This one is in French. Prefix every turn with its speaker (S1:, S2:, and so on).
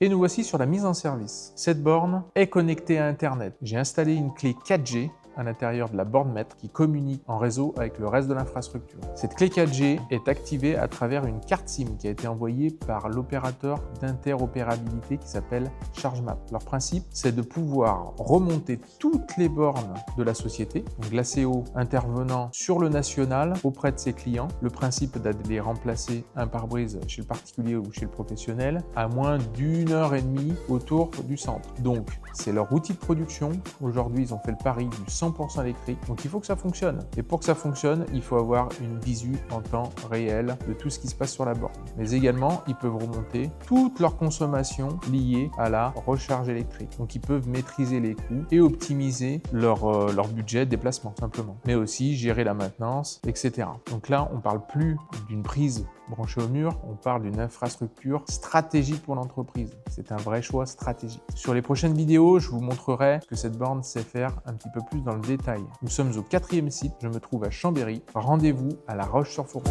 S1: Et nous voici sur la mise en service. Cette borne est connectée à Internet. J'ai installé une clé 4G à l'intérieur de la borne maître qui communique en réseau avec le reste de l'infrastructure. Cette clé 4G est activée à travers une carte SIM qui a été envoyée par l'opérateur d'interopérabilité qui s'appelle ChargeMap. Leur principe, c'est de pouvoir remonter toutes les bornes de la société, donc l'ACO intervenant sur le national auprès de ses clients. Le principe d'aller remplacer un pare-brise chez le particulier ou chez le professionnel à moins d'1 heure et demie autour du centre. Donc, c'est leur outil de production. Aujourd'hui, ils ont fait le pari du 100% électrique. Donc, il faut que ça fonctionne. Et pour que ça fonctionne, il faut avoir une visu en temps réel de tout ce qui se passe sur la borne. Mais également, ils peuvent remonter toute leur consommation liée à la recharge électrique. Donc, ils peuvent maîtriser les coûts et optimiser leur budget de déplacement, simplement. Mais aussi gérer la maintenance, etc. Donc là, on ne parle plus d'une prise branchée au mur, on parle d'une infrastructure stratégique pour l'entreprise. C'est un vrai choix stratégique. Sur les prochaines vidéos, je vous montrerai ce que cette borne sait faire un petit peu plus dans le détail. Nous sommes au 4e site, je me trouve à Chambéry. Rendez-vous à La Roche-sur-Foron.